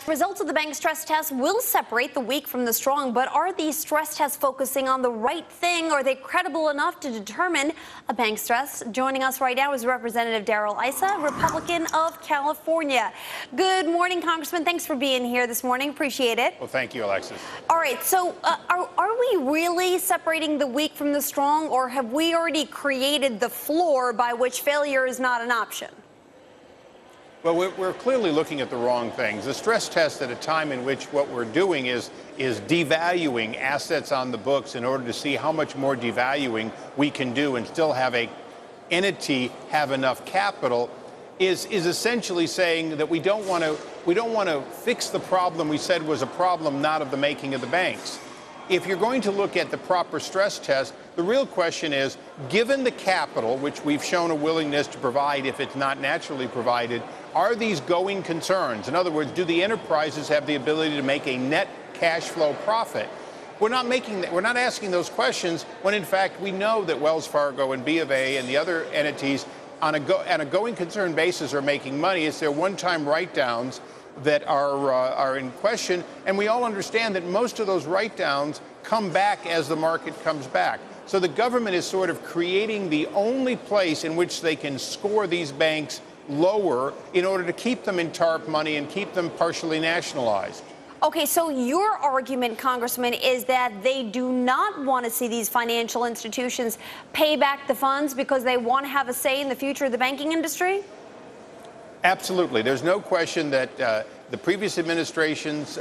Results of the bank stress test will separate the weak from the strong, but are these stress tests focusing on the right thing? Are they credible enough to determine a bank stress? Joining us right now is Representative Issa, Republican of California. Good morning, Congressman. Thanks for being here this morning. Appreciate it. Well, thank you, Alexis. All right, so are we really separating the weak from the strong, or have we already created the floor by which failure is not an option? Well, we're clearly looking at the wrong things. The stress test at a time in which what we're doing is devaluing assets on the books in order to see how much more devaluing we can do and still have a entity have enough capital is essentially saying that we don't want to fix the problem we said was a problem not of the making of the banks. If you're going to look at the proper stress test, the real question is, given the capital, which we've shown a willingness to provide if it's not naturally provided, are these going concerns? In other words, do the enterprises have the ability to make a net cash flow profit? We're not asking those questions when, in fact, we know that Wells Fargo and B of A and the other entities on a going concern basis are making money. It's their one-time write-downs that are in question, and we all understand that most of those write-downs come back as the market comes back. So the government is sort of creating the only place in which they can score these banks lower in order to keep them in TARP money and keep them partially nationalized. Okay, so your argument, Congressman, is that they do not want to see these financial institutions pay back the funds because they want to have a say in the future of the banking industry? Absolutely. There's no question that the previous administration's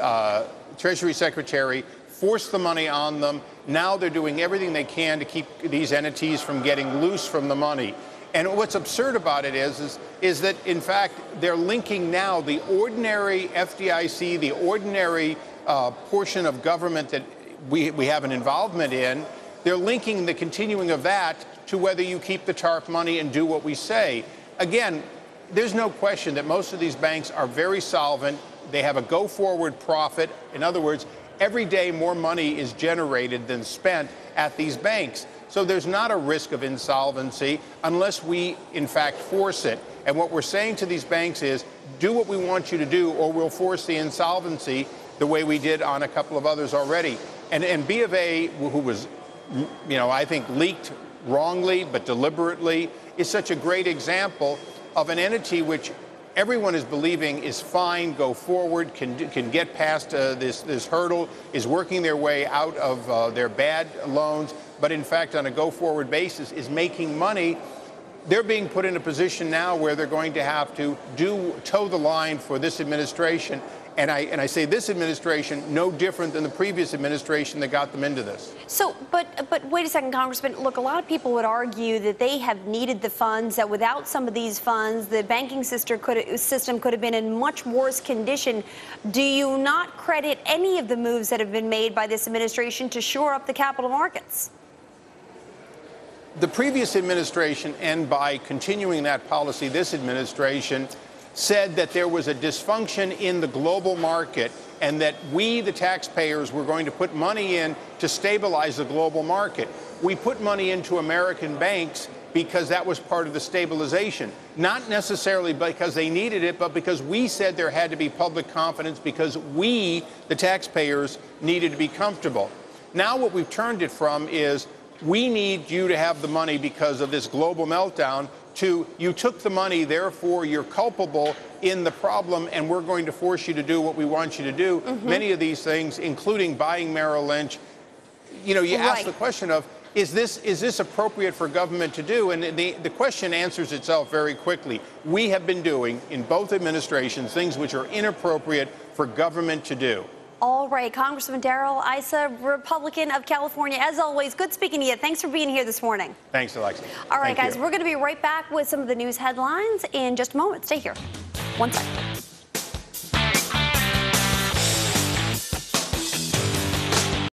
Treasury Secretary forced the money on them. Now they're doing everything they can to keep these entities from getting loose from the money. And what's absurd about it is that, in fact, they're linking now the ordinary FDIC, the ordinary portion of government that we have an involvement in, they're linking the continuing of that to whether you keep the TARP money and do what we say. Again, there's no question that most of these banks are very solvent. They have a go-forward profit. In other words, every day more money is generated than spent at these banks. So there's not a risk of insolvency unless we, in fact, force it. And what we're saying to these banks is, do what we want you to do, or we'll force the insolvency the way we did on a couple of others already. And B of A, who was, I think leaked wrongly but deliberately, is such a great example of an entity which everyone is believing is fine, go forward, can get past this hurdle, is working their way out of their bad loans, but in fact on a go-forward basis is making money. They're being put in a position now where they're going to have to toe the line for this administration. And I say this administration no different than the previous administration that got them into this. So, but wait a second, Congressman. Look, a lot of people would argue that they have needed the funds, that without some of these funds, the banking system could have been in much worse condition. Do you not credit any of the moves that have been made by this administration to shore up the capital markets? The previous administration, and by continuing that policy, this administration said that there was a dysfunction in the global market and that we, the taxpayers, were going to put money in to stabilize the global market. We put money into American banks because that was part of the stabilization, not necessarily because they needed it, but because we said there had to be public confidence because we, the taxpayers, needed to be comfortable. Now what we've turned it from is we need you to have the money because of this global meltdown to you took the money, therefore you're culpable in the problem, and we're going to force you to do what we want you to do. Many of these things, including buying Merrill Lynch, you ask the question of, is this appropriate for government to do? And the question answers itself very quickly. We have been doing, in both administrations, things which are inappropriate for government to do. All right, Congressman Issa, Republican of California. As always, good speaking to you. Thanks for being here this morning. Thanks, Alexis. All right, guys, we're going to be right back with some of the news headlines in just a moment. Stay here. 1 second.